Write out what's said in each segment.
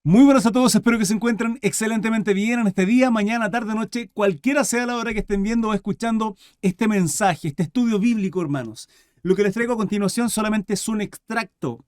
Muy buenas a todos, espero que se encuentren excelentemente bien en este día, mañana, tarde, noche, cualquiera sea la hora que estén viendo o escuchando este mensaje, este estudio bíblico, hermanos. Lo que les traigo a continuación solamente es un extracto.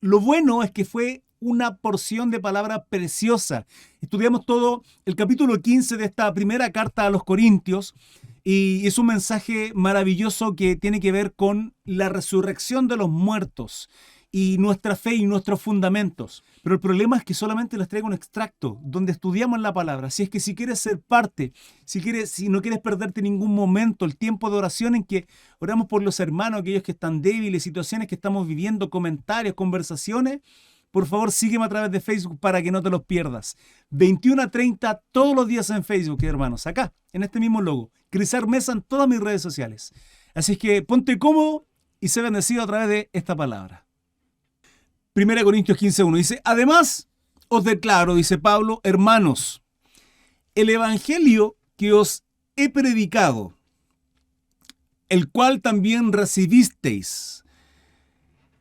Lo bueno es que fue una porción de palabra preciosa. Estudiamos todo el capítulo 15 de esta primera carta a los Corintios y es un mensaje maravilloso que tiene que ver con la resurrección de los muertos y nuestra fe y nuestros fundamentos. Pero el problema es que solamente les traigo un extracto donde estudiamos la palabra. Así es que si quieres ser parte, si no quieres perderte ningún momento, el tiempo de oración en que oramos por los hermanos, aquellos que están débiles, situaciones que estamos viviendo, comentarios, conversaciones, por favor sígueme a través de Facebook para que no te los pierdas. 21 a 30 todos los días en Facebook, hermanos, acá, en este mismo logo. Crisar Mesa en todas mis redes sociales. Así es que ponte cómodo y sé bendecido a través de esta palabra. 1 Corintios 15:1 dice, además os declaro, dice Pablo, hermanos, el evangelio que os he predicado, el cual también recibisteis,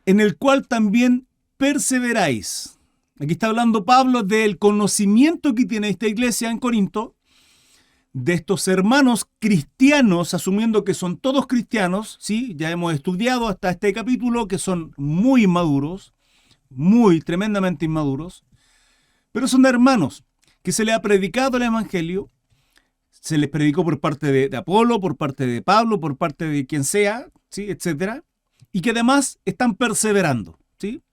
en el cual también perseveráis. Aquí está hablando Pablo del conocimiento que tiene esta iglesia en Corinto, de estos hermanos cristianos, asumiendo que son todos cristianos, ¿sí? Ya hemos estudiado hasta este capítulo que son muy inmaduros, muy tremendamente inmaduros, pero son hermanos que se les ha predicado el evangelio, se les predicó por parte de Apolo, por parte de Pablo, por parte de quien sea, ¿sí? Etcétera, y que además están perseverando, ¿sí?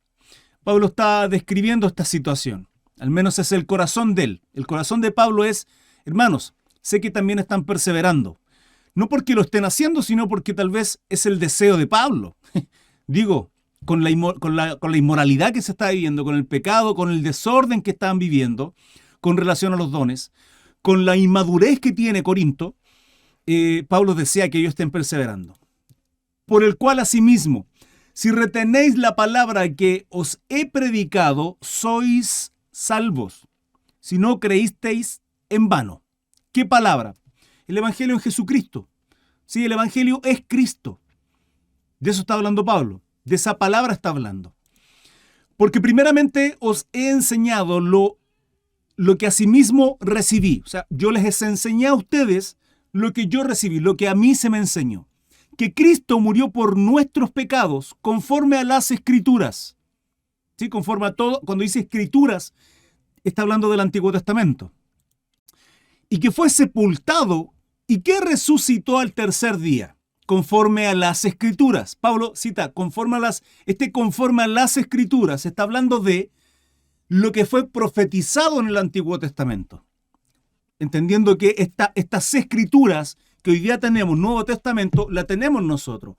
Pablo está describiendo esta situación, al menos es el corazón de él. El corazón de Pablo es, hermanos, sé que también están perseverando, no porque lo estén haciendo, sino porque tal vez es el deseo de Pablo. Digo, con la inmoralidad que se está viviendo, con el pecado, con el desorden que están viviendo, con relación a los dones, con la inmadurez que tiene Corinto, Pablo desea que ellos estén perseverando. Por el cual asimismo, si retenéis la palabra que os he predicado, sois salvos, si no creísteis en vano. ¿Qué palabra? El Evangelio en Jesucristo. Sí, el Evangelio es Cristo. De eso está hablando Pablo. De esa palabra está hablando. Porque primeramente os he enseñado lo que asimismo recibí. O sea, yo les enseñé a ustedes lo que yo recibí, lo que a mí se me enseñó. Que Cristo murió por nuestros pecados conforme a las Escrituras. ¿Sí? Conforme a todo, cuando dice Escrituras, está hablando del Antiguo Testamento. Y que fue sepultado y que resucitó al tercer día, conforme a las Escrituras. Pablo cita, conforme a las Escrituras, está hablando de lo que fue profetizado en el Antiguo Testamento. Entendiendo que estas Escrituras que hoy día tenemos, Nuevo Testamento, la tenemos nosotros.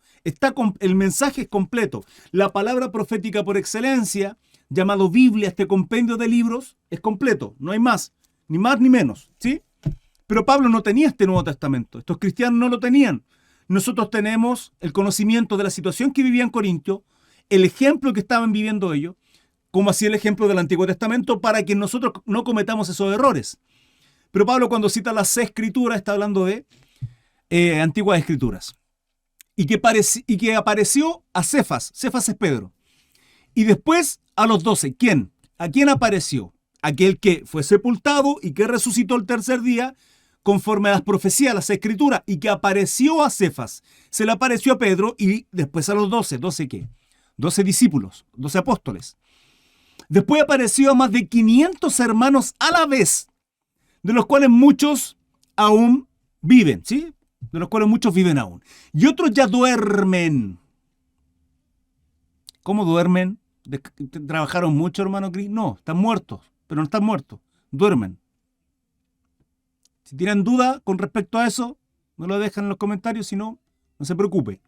El mensaje es completo. La palabra profética por excelencia, llamado Biblia, este compendio de libros, es completo. No hay más ni menos, ¿sí? Pero Pablo no tenía este Nuevo Testamento. Estos cristianos no lo tenían. Nosotros tenemos el conocimiento de la situación que vivían Corintio, el ejemplo que estaban viviendo ellos, como así el ejemplo del Antiguo Testamento, para que nosotros no cometamos esos errores. Pero Pablo, cuando cita las Escrituras, está hablando de antiguas Escrituras. Y que apareció a Cefas. Cefas es Pedro. Y después a los 12. ¿Quién? ¿A quién apareció? Aquel que fue sepultado y que resucitó el tercer día, conforme a las profecías, las Escrituras, y que apareció a Cefas. Se le apareció a Pedro y después a los 12. ¿12 qué? 12 discípulos, 12 apóstoles. Después apareció a más de 500 hermanos a la vez, de los cuales muchos aún viven, ¿sí? De los cuales muchos viven aún. Y otros ya duermen. ¿Cómo duermen? ¿Trabajaron mucho, hermano Cris? No, están muertos, pero no están muertos, duermen. Si tienen duda con respecto a eso, no lo dejan en los comentarios, si no, no se preocupe.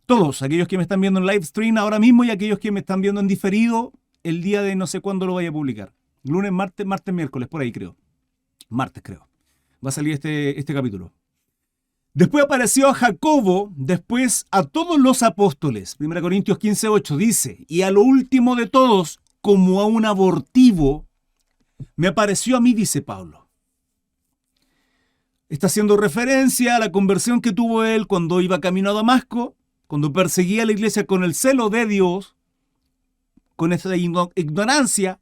Todos, aquellos que me están viendo en live stream ahora mismo y aquellos que me están viendo en diferido, el día de no sé cuándo lo vaya a publicar. Lunes, martes, miércoles, por ahí creo. Martes creo. Va a salir este capítulo. Después apareció a Jacobo, después a todos los apóstoles. 1 Corintios 15:8 dice, y a lo último de todos, como a un abortivo, me apareció a mí, dice Pablo. Está haciendo referencia a la conversión que tuvo él cuando iba camino a Damasco, cuando perseguía a la iglesia con el celo de Dios, con esa ignorancia,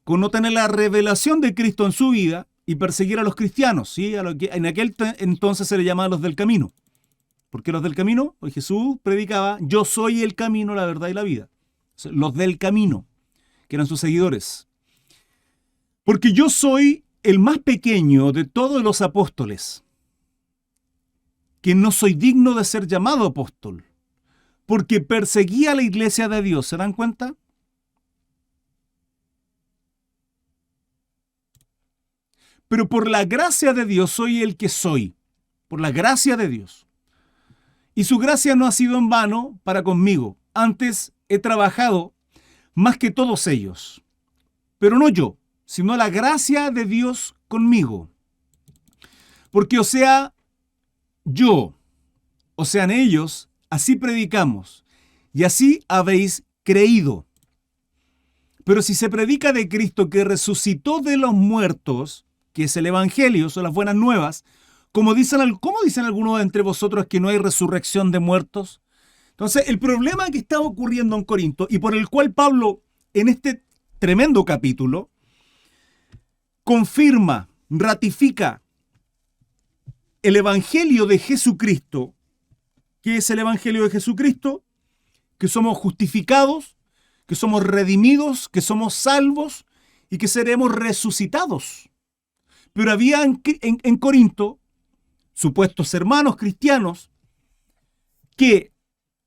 con no tener la revelación de Cristo en su vida y perseguir a los cristianos, ¿sí? A lo que en aquel entonces se le llamaba los del camino. ¿Por qué los del camino? Pues Jesús predicaba, yo soy el camino, la verdad y la vida. O sea, los del camino, que eran sus seguidores. Porque yo soy el más pequeño de todos los apóstoles, que no soy digno de ser llamado apóstol, porque perseguía a la iglesia de Dios. ¿Se dan cuenta? Pero por la gracia de Dios soy el que soy, por la gracia de Dios. Y su gracia no ha sido en vano para conmigo. Antes he trabajado más que todos ellos. Pero no yo, sino la gracia de Dios conmigo. Porque o sea yo, o sean ellos, así predicamos, y así habéis creído. Pero si se predica de Cristo que resucitó de los muertos, que es el Evangelio, son las buenas nuevas, ¿cómo dicen algunos de entre vosotros que no hay resurrección de muertos? Entonces, el problema que está ocurriendo en Corinto y por el cual Pablo, en este tremendo capítulo, confirma, ratifica el Evangelio de Jesucristo. ¿Qué es el Evangelio de Jesucristo? Que somos justificados, que somos redimidos, que somos salvos y que seremos resucitados. Pero había en Corinto supuestos hermanos cristianos que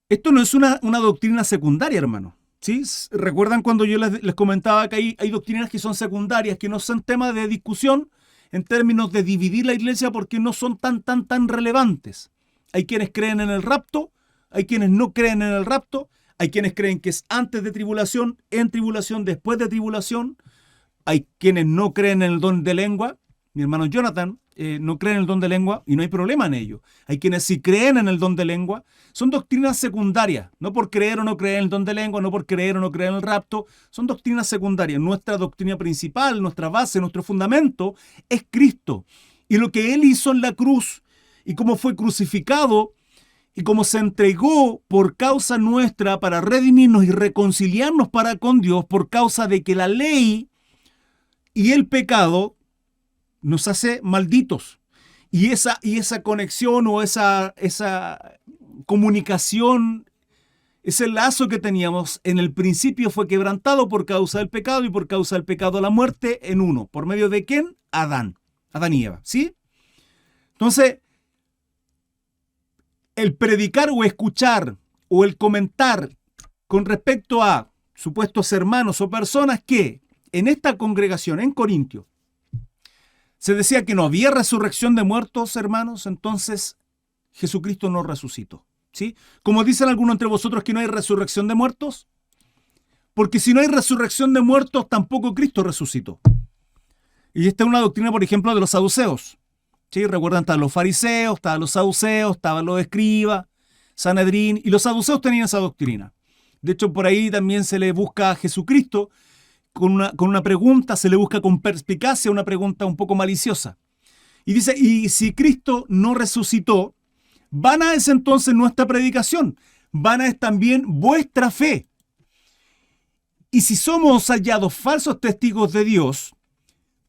esto no es una doctrina secundaria, hermano. ¿Sí? ¿Recuerdan cuando yo les comentaba que hay doctrinas que son secundarias, que no son temas de discusión en términos de dividir la iglesia porque no son tan relevantes? Hay quienes creen en el rapto, hay quienes no creen en el rapto, hay quienes creen que es antes de tribulación, en tribulación, después de tribulación. Hay quienes no creen en el don de lengua. Mi hermano Jonathan no cree en el don de lengua y no hay problema en ello. Hay quienes sí creen en el don de lengua. Son doctrinas secundarias, no por creer o no creer en el don de lengua, no por creer o no creer en el rapto. Son doctrinas secundarias. Nuestra doctrina principal, nuestra base, nuestro fundamento es Cristo. Y lo que Él hizo en la cruz y cómo fue crucificado y cómo se entregó por causa nuestra para redimirnos y reconciliarnos para con Dios por causa de que la ley y el pecado nos hace malditos. Y esa conexión o esa comunicación, ese lazo que teníamos en el principio fue quebrantado por causa del pecado y por causa del pecado la muerte en uno. ¿Por medio de quién? Adán y Eva. ¿Sí? Entonces, el predicar o escuchar o el comentar con respecto a supuestos hermanos o personas que en esta congregación, en Corintio, se decía que no había resurrección de muertos, hermanos, entonces Jesucristo no resucitó. ¿Sí? Como dicen algunos entre vosotros que no hay resurrección de muertos, porque si no hay resurrección de muertos, tampoco Cristo resucitó. Y esta es una doctrina, por ejemplo, de los saduceos. ¿Sí? Recuerdan, estaban los fariseos, estaban los saduceos, estaban los escribas, Sanedrín, y los saduceos tenían esa doctrina. De hecho, por ahí también se le busca a Jesucristo con una pregunta, se le busca con perspicacia una pregunta un poco maliciosa. Y dice, y si Cristo no resucitó, vana es entonces nuestra predicación, vana es también vuestra fe. Y si somos hallados falsos testigos de Dios,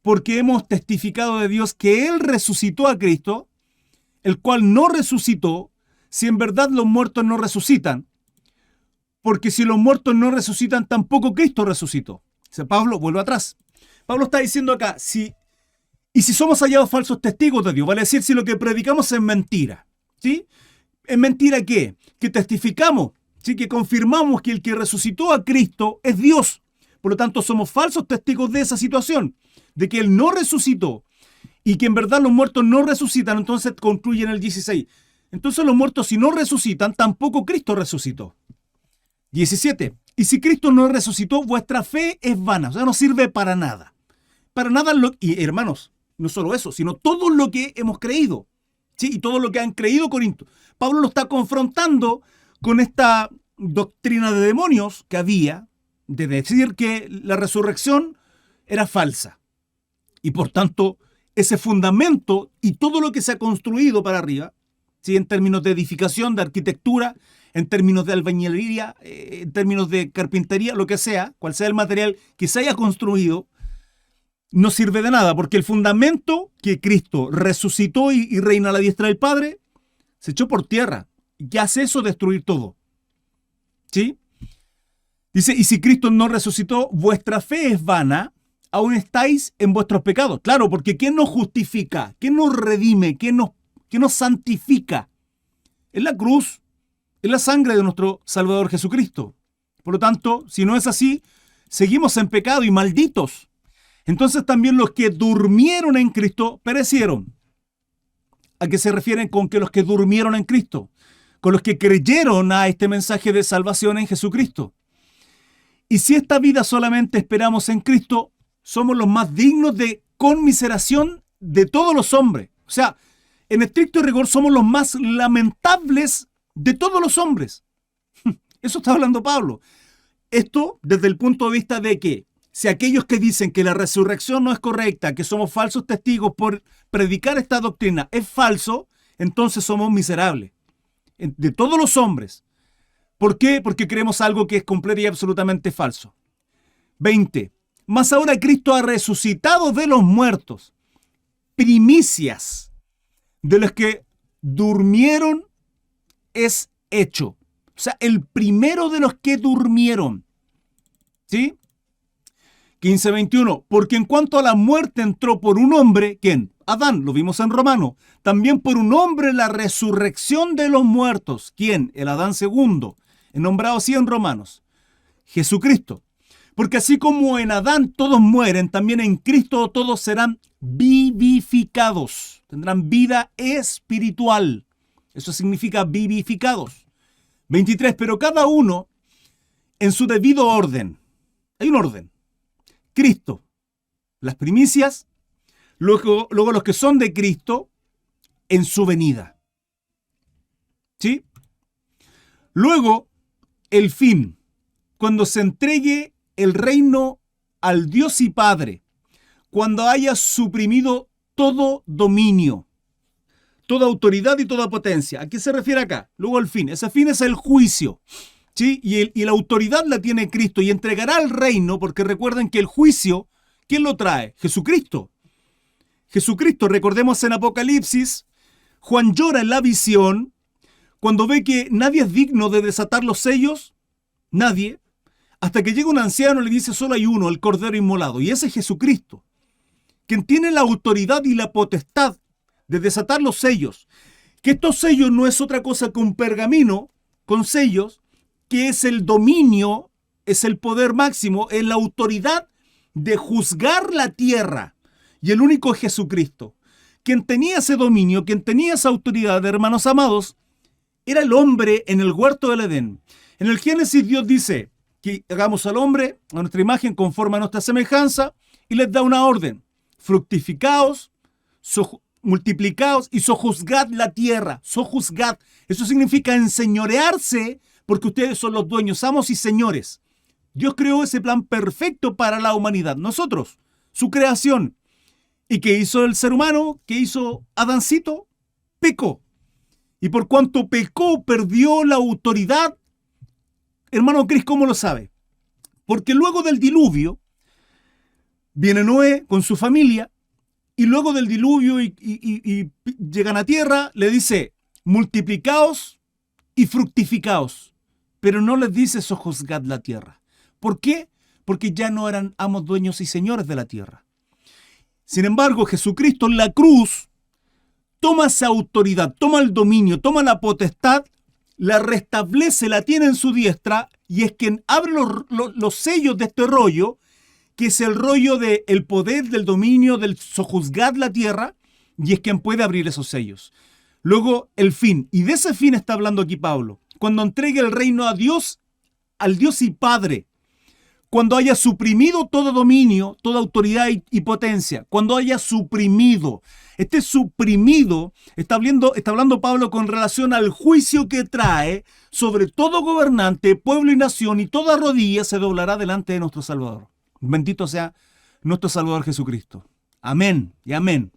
porque hemos testificado de Dios que Él resucitó a Cristo, el cual no resucitó, si en verdad los muertos no resucitan, porque si los muertos no resucitan, tampoco Cristo resucitó. O sea, Pablo, vuelve atrás. Pablo está diciendo acá, si somos hallados falsos testigos de Dios, vale decir, si lo que predicamos es mentira, ¿sí? ¿Es mentira qué? Que testificamos, ¿sí? Que confirmamos que el que resucitó a Cristo es Dios. Por lo tanto, somos falsos testigos de esa situación, de que Él no resucitó y que en verdad los muertos no resucitan. Entonces concluye en el 16. Entonces los muertos, si no resucitan, tampoco Cristo resucitó. 17. Y si Cristo no resucitó, vuestra fe es vana. O sea, no sirve para nada. Para nada. Y hermanos, no solo eso, sino todo lo que hemos creído. ¿Sí? Y todo lo que han creído Corinto. Pablo lo está confrontando con esta doctrina de demonios que había, de decir que la resurrección era falsa. Y por tanto, ese fundamento y todo lo que se ha construido para arriba, ¿sí? En términos de edificación, de arquitectura, en términos de albañilería, en términos de carpintería, lo que sea, cual sea el material que se haya construido, no sirve de nada, porque el fundamento que Cristo resucitó y reina a la diestra del Padre, se echó por tierra. ¿Y qué hace eso? Destruir todo. ¿Sí? Dice, y si Cristo no resucitó, vuestra fe es vana, aún estáis en vuestros pecados. Claro, porque ¿quién nos justifica? ¿Quién nos redime? ¿Quién nos santifica? Es la cruz, es la sangre de nuestro Salvador Jesucristo. Por lo tanto, si no es así, seguimos en pecado y malditos. Entonces también los que durmieron en Cristo perecieron. ¿A qué se refieren con que los que durmieron en Cristo? Con los que creyeron a este mensaje de salvación en Jesucristo. Y si esta vida solamente esperamos en Cristo, somos los más dignos de conmiseración de todos los hombres. O sea, en estricto rigor somos los más lamentables de todos los hombres. Eso está hablando Pablo. Esto desde el punto de vista de que si aquellos que dicen que la resurrección no es correcta, que somos falsos testigos por predicar esta doctrina, es falso, entonces somos miserables. De todos los hombres. ¿Por qué? Porque creemos algo que es completo y absolutamente falso. 20. Mas ahora Cristo ha resucitado de los muertos, primicias de los que durmieron es hecho. O sea, el primero de los que durmieron. ¿Sí? 15:21. Porque en cuanto a la muerte entró por un hombre, ¿quién? Adán, lo vimos en Romano. También por un hombre la resurrección de los muertos. ¿Quién? El Adán segundo. Nombrado así en Romanos. Jesucristo. Porque así como en Adán todos mueren, también en Cristo todos serán vivificados. Tendrán vida espiritual. Eso significa vivificados. 23. Pero cada uno en su debido orden. Hay un orden. Cristo, las primicias, luego los que son de Cristo en su venida. ¿Sí? Luego, el fin, cuando se entregue el reino al Dios y Padre, cuando haya suprimido todo dominio, toda autoridad y toda potencia. ¿A qué se refiere acá? Luego el fin. Ese fin es el juicio. ¿Sí? Y la autoridad la tiene Cristo y entregará el reino, porque recuerden que el juicio, ¿quién lo trae? Jesucristo. Jesucristo, recordemos en Apocalipsis, Juan llora en la visión cuando ve que nadie es digno de desatar los sellos, nadie, hasta que llega un anciano y le dice solo hay uno, el Cordero Inmolado, y ese es Jesucristo, quien tiene la autoridad y la potestad de desatar los sellos, que estos sellos no es otra cosa que un pergamino con sellos, que es el dominio, es el poder máximo, es la autoridad de juzgar la tierra. Y el único es Jesucristo. Quien tenía ese dominio, quien tenía esa autoridad, hermanos amados, era el hombre en el huerto del Edén. En el Génesis Dios dice que hagamos al hombre a nuestra imagen conforme a nuestra semejanza y les da una orden. Fructificaos, multiplicaos y sojuzgad la tierra. Sojuzgad. Eso significa enseñorearse, porque ustedes son los dueños, amos y señores. Dios creó ese plan perfecto para la humanidad. Nosotros, su creación. ¿Y qué hizo el ser humano? ¿Qué hizo Adancito? Pecó. Y por cuanto pecó, perdió la autoridad. Hermano Cris, ¿cómo lo sabe? Porque luego del diluvio, viene Noé con su familia, y luego del diluvio y llegan a tierra, le dice, multiplicaos y fructificaos. Pero no les dice sojuzgad la tierra. ¿Por qué? Porque ya no eran amos, dueños y señores de la tierra. Sin embargo, Jesucristo en la cruz toma esa autoridad, toma el dominio, toma la potestad, la restablece, la tiene en su diestra y es quien abre los sellos de este rollo, que es el rollo del poder, del dominio, del sojuzgar la tierra, y es quien puede abrir esos sellos. Luego, el fin. Y de ese fin está hablando aquí Pablo. Cuando entregue el reino a Dios, al Dios y Padre. Cuando haya suprimido todo dominio, toda autoridad y potencia. Cuando haya suprimido. Este suprimido, está hablando Pablo con relación al juicio que trae sobre todo gobernante, pueblo y nación, y toda rodilla se doblará delante de nuestro Salvador. Bendito sea nuestro Salvador Jesucristo. Amén y amén.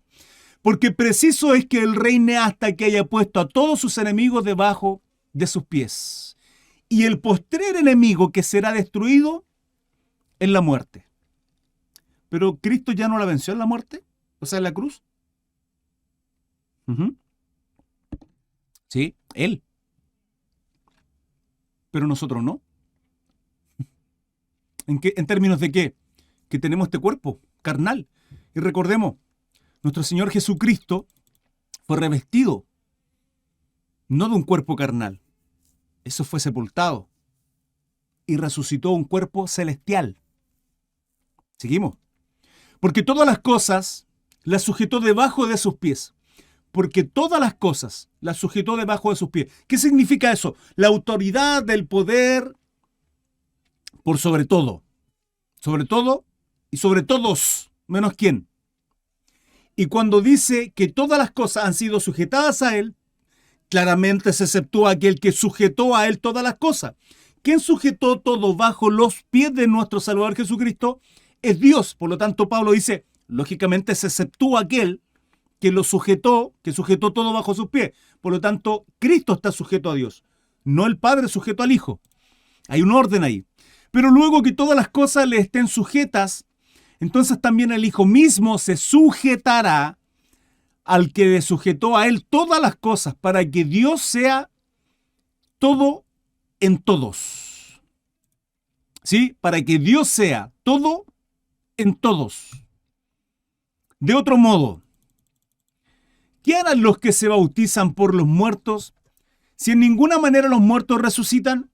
Porque preciso es que Él reine hasta que haya puesto a todos sus enemigos debajo de sus pies. Y el postrer enemigo que será destruido es la muerte. Pero Cristo ya no la venció en la muerte, o sea, en la cruz. Ujú. Sí, Él, pero nosotros no. ¿En términos de qué? Que tenemos este cuerpo carnal. Y recordemos, nuestro Señor Jesucristo fue revestido, no de un cuerpo carnal. Eso fue sepultado y resucitó un cuerpo celestial. Seguimos. Porque todas las cosas las sujetó debajo de sus pies. Porque todas las cosas las sujetó debajo de sus pies. ¿Qué significa eso? La autoridad del poder por sobre todo. Sobre todo y sobre todos, menos quién. Y cuando dice que todas las cosas han sido sujetadas a Él, claramente se exceptúa aquel que sujetó a Él todas las cosas. ¿Quién sujetó todo bajo los pies de nuestro Salvador Jesucristo? Es Dios. Por lo tanto, Pablo dice, lógicamente se exceptúa aquel que lo sujetó, que sujetó todo bajo sus pies. Por lo tanto, Cristo está sujeto a Dios, no el Padre sujeto al Hijo. Hay un orden ahí. Pero luego que todas las cosas le estén sujetas, entonces también el Hijo mismo se sujetará al que le sujetó a Él todas las cosas, para que Dios sea todo en todos. ¿Sí? Para que Dios sea todo en todos. De otro modo, ¿qué harán los que se bautizan por los muertos? Si en ninguna manera los muertos resucitan,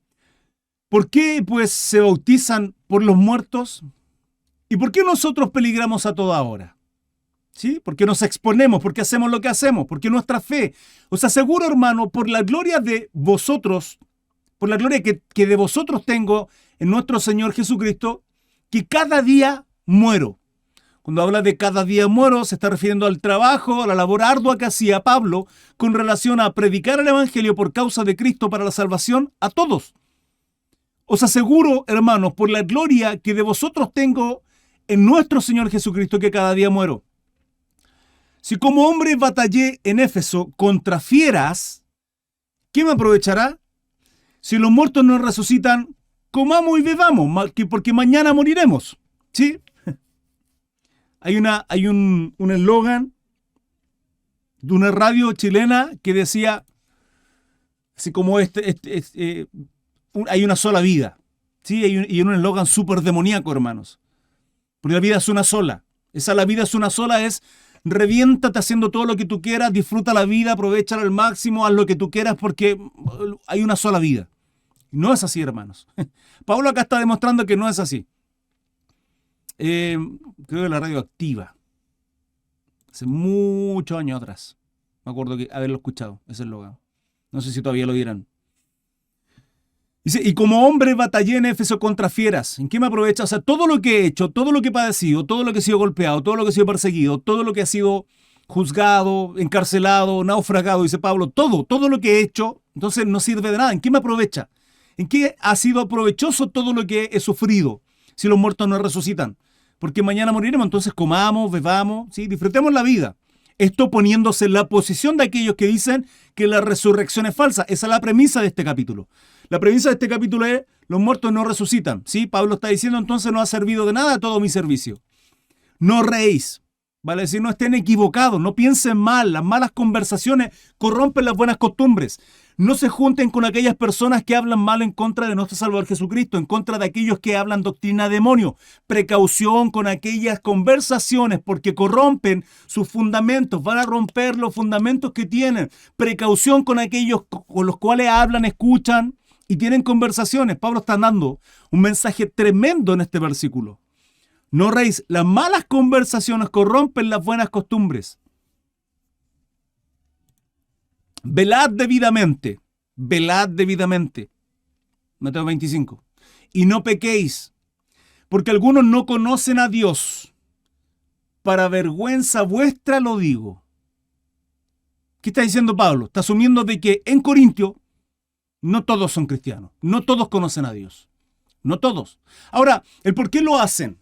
¿por qué pues se bautizan por los muertos? ¿Y por qué nosotros peligramos a toda hora? ¿Sí? Porque nos exponemos, porque hacemos lo que hacemos, porque nuestra fe. Os aseguro, hermano, por la gloria de vosotros, por la gloria que de vosotros tengo en nuestro Señor Jesucristo, que cada día muero. Cuando habla de cada día muero, se está refiriendo al trabajo, a la labor ardua que hacía Pablo con relación a predicar el Evangelio por causa de Cristo para la salvación a todos. Os aseguro, hermanos, por la gloria que de vosotros tengo en nuestro Señor Jesucristo, que cada día muero. Si como hombre batallé en Éfeso contra fieras, ¿qué me aprovechará? Si los muertos no resucitan, comamos y bebamos, porque mañana moriremos. ¿Sí? Hay un eslogan de una radio chilena que decía, así como hay una sola vida. ¿Sí? Y un eslogan súper demoníaco, hermanos. Porque la vida es una sola. La vida es una sola, es reviéntate haciendo todo lo que tú quieras, disfruta la vida, aprovechala al máximo, haz lo que tú quieras porque hay una sola vida. No es así, hermanos. Pablo acá está demostrando que no es así. Creo que la radio activa. Hace muchos años atrás. Me acuerdo que haberlo escuchado, ese eslogan. No sé si todavía lo dirán. Dice, y como hombre batallé en Éfeso contra fieras. ¿En qué me aprovecha? O sea, todo lo que he hecho, todo lo que he padecido, todo lo que he sido golpeado, todo lo que he sido perseguido, todo lo que ha sido juzgado, encarcelado, naufragado, dice Pablo, todo lo que he hecho, entonces no sirve de nada. ¿En qué me aprovecha? ¿En qué ha sido provechoso todo lo que he sufrido si los muertos no resucitan? Porque mañana moriremos, entonces comamos, bebamos, ¿sí? Disfrutemos la vida. Esto poniéndose en la posición de aquellos que dicen que la resurrección es falsa. Esa es la premisa de este capítulo. La premisa de este capítulo es, los muertos no resucitan. ¿Sí? Pablo está diciendo, entonces no ha servido de nada todo mi servicio. No reéis. Vale decir, no estén equivocados, no piensen mal. Las malas conversaciones corrompen las buenas costumbres. No se junten con aquellas personas que hablan mal en contra de nuestro Salvador Jesucristo, en contra de aquellos que hablan doctrina demonio. Precaución con aquellas conversaciones porque corrompen sus fundamentos, van a romper los fundamentos que tienen. Precaución con aquellos con los cuales hablan, escuchan y tienen conversaciones. Pablo está dando un mensaje tremendo en este versículo. No reís, las malas conversaciones corrompen las buenas costumbres. Velad debidamente. Mateo 25. Y no pequéis, porque algunos no conocen a Dios. Para vergüenza vuestra lo digo. ¿Qué está diciendo Pablo? Está asumiendo de que en Corintio no todos son cristianos. No todos conocen a Dios. No todos. Ahora, ¿el por qué lo hacen?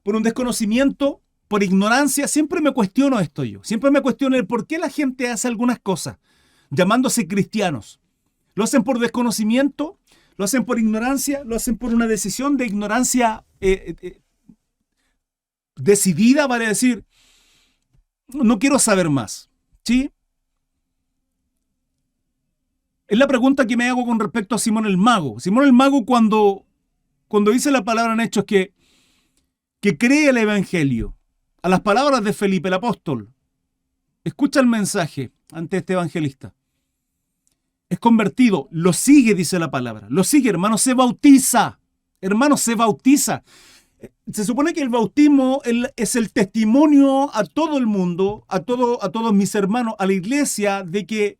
¿Por un desconocimiento? ¿Por ignorancia? Siempre me cuestiono esto yo. Siempre me cuestiono el por qué la gente hace algunas cosas llamándose cristianos. ¿Lo hacen por desconocimiento? ¿Lo hacen por ignorancia? ¿Lo hacen por una decisión de ignorancia decidida para decir, no quiero saber más, ¿sí? Es la pregunta que me hago con respecto a Simón el Mago. Simón el Mago cuando dice la palabra en Hechos que cree el Evangelio, a las palabras de Felipe el apóstol, escucha el mensaje ante este evangelista. Es convertido, lo sigue, dice la palabra. Lo sigue, hermano, se bautiza. Hermano, se bautiza. Se supone que el bautismo es el testimonio a todo el mundo, a todos mis hermanos, a la iglesia, de que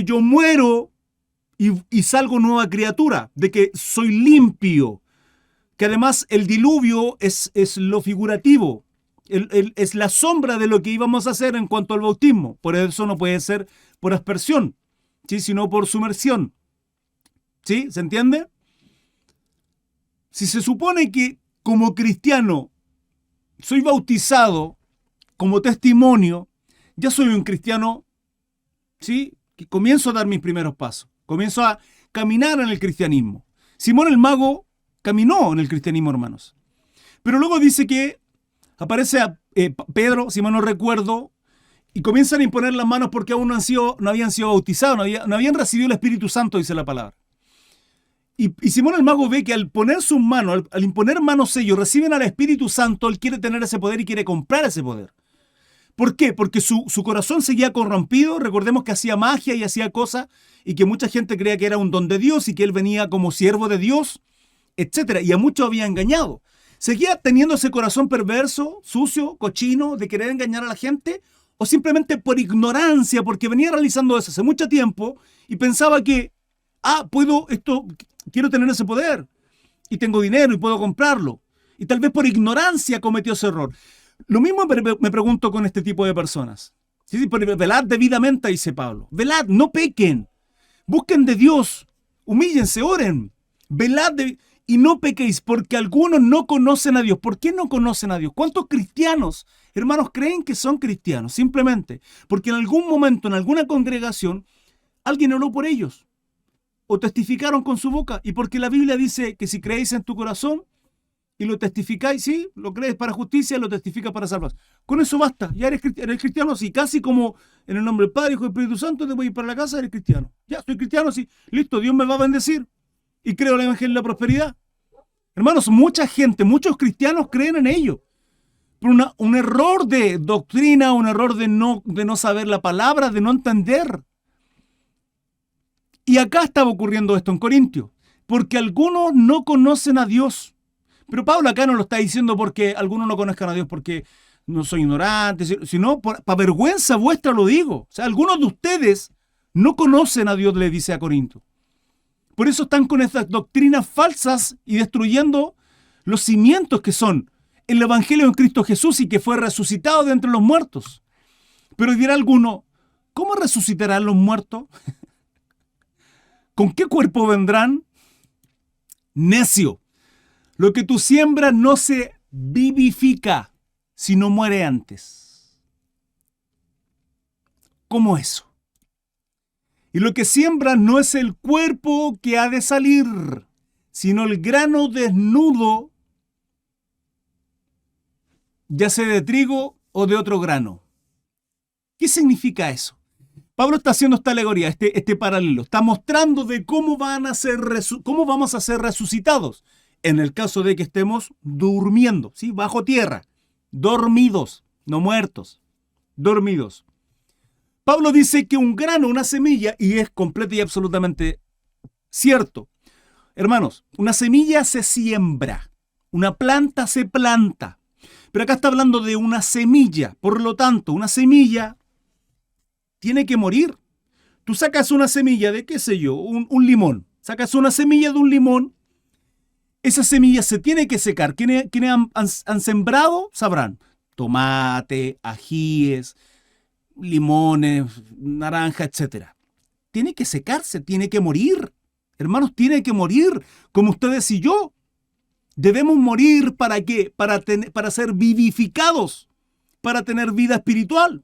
yo muero y salgo nueva criatura, de que soy limpio, que además el diluvio es lo figurativo, es la sombra de lo que íbamos a hacer en cuanto al bautismo. Por eso no puede ser por aspersión, ¿sí? Sino por sumersión. ¿Sí? ¿Se entiende? Si se supone que como cristiano soy bautizado como testimonio, ya soy un cristiano, ¿sí? Que comienzo a dar mis primeros pasos, comienzo a caminar en el cristianismo. Simón el Mago caminó en el cristianismo, hermanos. Pero luego dice que aparece a Pedro, si mal no recuerdo, y comienzan a imponer las manos porque aún no habían sido bautizados, no habían recibido el Espíritu Santo, dice la palabra. Y Simón el Mago ve que al poner sus manos, al imponer manos ellos, reciben al Espíritu Santo, él quiere tener ese poder y quiere comprar ese poder. ¿Por qué? Porque su corazón seguía corrompido. Recordemos que hacía magia y hacía cosas y que mucha gente creía que era un don de Dios y que él venía como siervo de Dios, etc. Y a muchos había engañado. ¿Seguía teniendo ese corazón perverso, sucio, cochino, de querer engañar a la gente? ¿O simplemente por ignorancia, porque venía realizando eso hace mucho tiempo y pensaba que, quiero tener ese poder y tengo dinero y puedo comprarlo? Y tal vez por ignorancia cometió ese error. Lo mismo me pregunto con este tipo de personas. ¿Sí? Velad debidamente, dice Pablo. Velad, no pequen. Busquen de Dios. Humíllense, oren. Velad y no pequéis, porque algunos no conocen a Dios. ¿Por qué no conocen a Dios? ¿Cuántos cristianos, hermanos, creen que son cristianos? Simplemente porque en algún momento, en alguna congregación, alguien oró por ellos. O testificaron con su boca. Y porque la Biblia dice que si creéis en tu corazón, y lo testificáis, sí, lo crees para justicia, lo testificas para salvación. Con eso basta, ya eres cristiano, sí, casi como en el nombre del Padre, Hijo y Espíritu Santo, te voy a ir para la casa, eres cristiano. Ya, soy cristiano, sí, listo, Dios me va a bendecir. Y creo en el Evangelio de la prosperidad. Hermanos, mucha gente, muchos cristianos creen en ello. Por un error de doctrina, un error de no saber la palabra, de no entender. Y acá estaba ocurriendo esto en Corintios, porque algunos no conocen a Dios. Pero Pablo acá no lo está diciendo porque algunos no conozcan a Dios porque no soy ignorante, sino para vergüenza vuestra lo digo. O sea, algunos de ustedes no conocen a Dios, le dice a Corinto. Por eso están con estas doctrinas falsas y destruyendo los cimientos que son el Evangelio en Cristo Jesús y que fue resucitado de entre los muertos. Pero dirá alguno, ¿cómo resucitarán los muertos? ¿Con qué cuerpo vendrán? Necio. Lo que tú siembras no se vivifica, sino muere antes. ¿Cómo eso? Y lo que siembras no es el cuerpo que ha de salir, sino el grano desnudo, ya sea de trigo o de otro grano. ¿Qué significa eso? Pablo está haciendo esta alegoría, este paralelo. Está mostrando de cómo vamos a ser resucitados. En el caso de que estemos durmiendo, ¿sí? Bajo tierra, dormidos, no muertos, dormidos. Pablo dice que un grano, una semilla, y es completo y absolutamente cierto. Hermanos, una semilla se siembra, una planta se planta, pero acá está hablando de una semilla. Por lo tanto, una semilla tiene que morir. Tú sacas una semilla de, qué sé yo, un limón. Sacas una semilla de un limón. Esa semilla se tiene que secar. ¿Quiénes han sembrado? Sabrán. Tomate, ajíes, limones, naranja, etc. Tiene que secarse, tiene que morir. Hermanos, tiene que morir, como ustedes y yo. Debemos morir, ¿para qué? Para ser vivificados, para tener vida espiritual.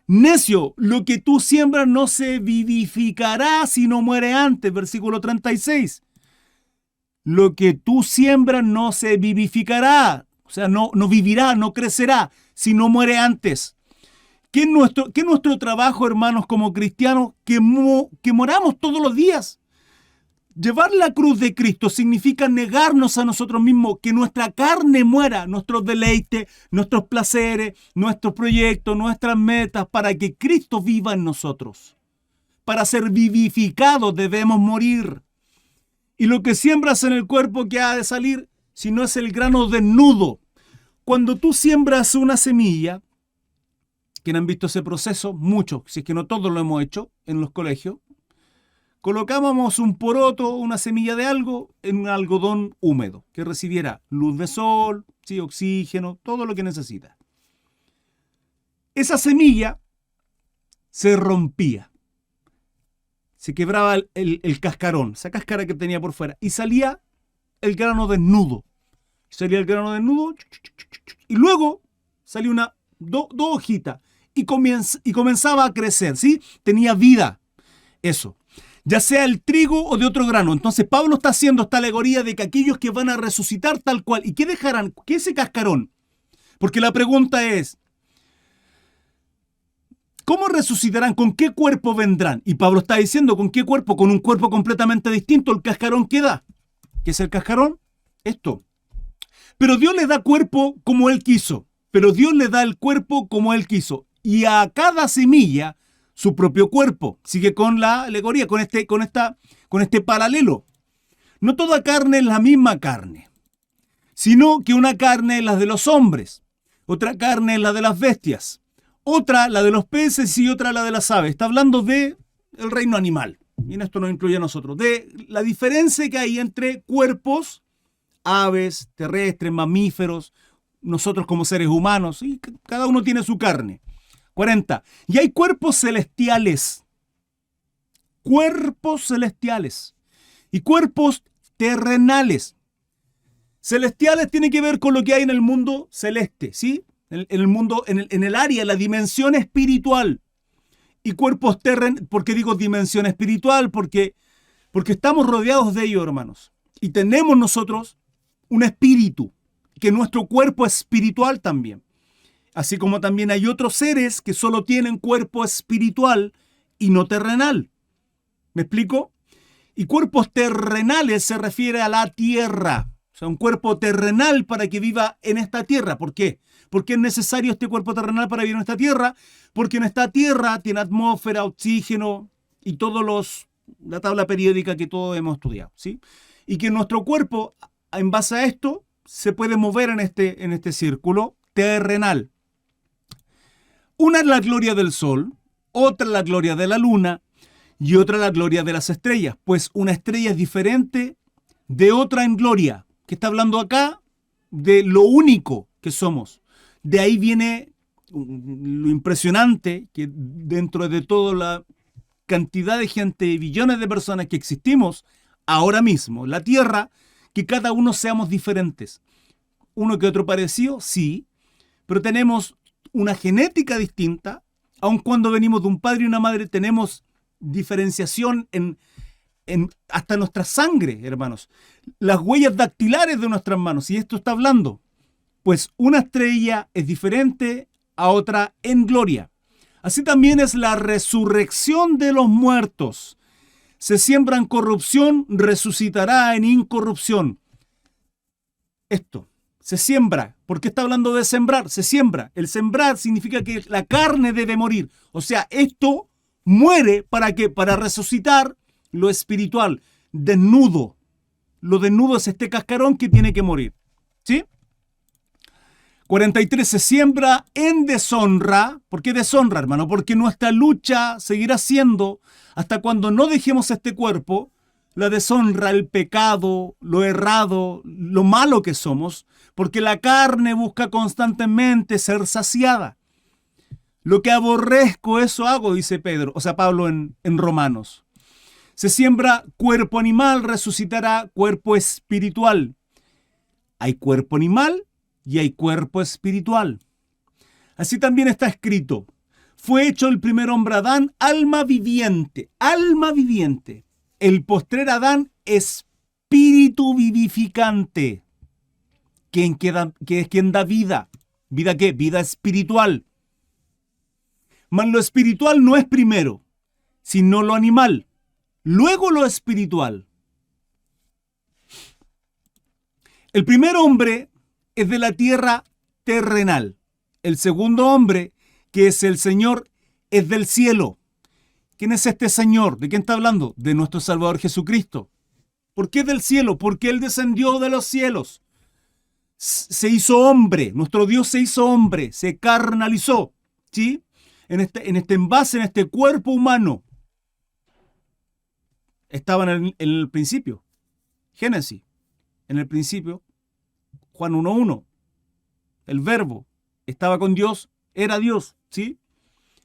Necio, lo que tú siembras no se vivificará si no muere antes. Versículo 36. Lo que tú siembras no se vivificará. O sea, no vivirá, no crecerá, si no muere antes. ¿Qué es nuestro trabajo, hermanos, como cristianos? Que moramos todos los días. Llevar la cruz de Cristo significa negarnos a nosotros mismos, que nuestra carne muera, nuestros deleites, nuestros placeres, nuestros proyectos, nuestras metas, para que Cristo viva en nosotros. Para ser vivificados debemos morir. Y lo que siembras en el cuerpo que ha de salir, si no es el grano desnudo. Cuando tú siembras una semilla, ¿quién han visto ese proceso? Muchos, si es que no todos lo hemos hecho en los colegios. Colocábamos un poroto, una semilla de algo, en un algodón húmedo, que recibiera luz de sol, sí, oxígeno, todo lo que necesita. Esa semilla se rompía, se quebraba el cascarón, esa cáscara que tenía por fuera, y salía el grano desnudo. Salía el grano desnudo, y luego salía dos hojitas, y comenzaba a crecer, ¿sí? Tenía vida, eso. Ya sea el trigo o de otro grano. Entonces Pablo está haciendo esta alegoría de que aquellos que van a resucitar tal cual. ¿Y qué dejarán? ¿Qué es ese cascarón? Porque la pregunta es, ¿cómo resucitarán? ¿Con qué cuerpo vendrán? Y Pablo está diciendo, ¿con qué cuerpo? Con un cuerpo completamente distinto. El cascarón que da. ¿Qué es el cascarón? Esto. Pero Dios le da cuerpo como Él quiso. Pero Dios le da el cuerpo como Él quiso. Y a cada semilla su propio cuerpo. Sigue con la alegoría, con este paralelo. No toda carne es la misma carne, sino que una carne es la de los hombres, otra carne es la de las bestias, otra la de los peces y otra la de las aves. Está hablando de el reino animal. Y en esto nos incluye a nosotros. De la diferencia que hay entre cuerpos, aves, terrestres, mamíferos, nosotros como seres humanos. Y cada uno tiene su carne. 40. Y hay cuerpos celestiales. Cuerpos celestiales. Y cuerpos terrenales. Celestiales tiene que ver con lo que hay en el mundo celeste, ¿sí? En el mundo, en el área, en la dimensión espiritual. Y cuerpos terrenales. ¿Por qué digo dimensión espiritual? Porque estamos rodeados de ellos, hermanos. Y tenemos nosotros un espíritu, que nuestro cuerpo es espiritual también. Así como también hay otros seres que solo tienen cuerpo espiritual y no terrenal. ¿Me explico? Y cuerpos terrenales se refiere a la tierra. O sea, un cuerpo terrenal para que viva en esta tierra. ¿Por qué? ¿Por qué es necesario este cuerpo terrenal para vivir en esta tierra? Porque en esta tierra tiene atmósfera, oxígeno y la tabla periódica que todos hemos estudiado, ¿sí? Y que nuestro cuerpo, en base a esto, se puede mover en este círculo terrenal. Una es la gloria del sol, otra la gloria de la luna y otra la gloria de las estrellas. Pues una estrella es diferente de otra en gloria. ¿Qué está hablando acá? De lo único que somos. De ahí viene lo impresionante que dentro de toda la cantidad de gente, billones de personas que existimos ahora mismo en la Tierra, que cada uno seamos diferentes. Uno que otro parecido, sí, pero tenemos una genética distinta, aun cuando venimos de un padre y una madre, tenemos diferenciación en hasta nuestra sangre, hermanos. Las huellas dactilares de nuestras manos, y esto está hablando, pues una estrella es diferente a otra en gloria. Así también es la resurrección de los muertos. Se siembra en corrupción, resucitará en incorrupción. Esto. Se siembra. ¿Por qué está hablando de sembrar? Se siembra. El sembrar significa que la carne debe morir. O sea, esto muere ¿para qué? Para resucitar lo espiritual. Desnudo. Lo desnudo es este cascarón que tiene que morir. ¿Sí? 43. Se siembra en deshonra. ¿Por qué deshonra, hermano? Porque nuestra lucha seguirá siendo hasta cuando no dejemos este cuerpo. La deshonra, el pecado, lo errado, lo malo que somos, porque la carne busca constantemente ser saciada. Lo que aborrezco, eso hago, dice Pablo en Romanos. Se siembra cuerpo animal, resucitará cuerpo espiritual. Hay cuerpo animal y hay cuerpo espiritual. Así también está escrito: fue hecho el primer hombre Adán, alma viviente, alma viviente. El postrer Adán, espíritu vivificante. que es quien da vida. ¿Vida qué? Vida espiritual. Mas lo espiritual no es primero, sino lo animal. Luego lo espiritual. El primer hombre es de la tierra terrenal. El segundo hombre, que es el Señor, es del cielo. ¿Quién es este Señor? ¿De quién está hablando? De nuestro Salvador Jesucristo. ¿Por qué del cielo? Porque Él descendió de los cielos. Se hizo hombre. Nuestro Dios se hizo hombre. Se carnalizó. ¿Sí? En este envase, en este cuerpo humano. Estaba en el principio. Génesis. En el principio. Juan 1:1. El verbo estaba con Dios, era Dios, ¿sí?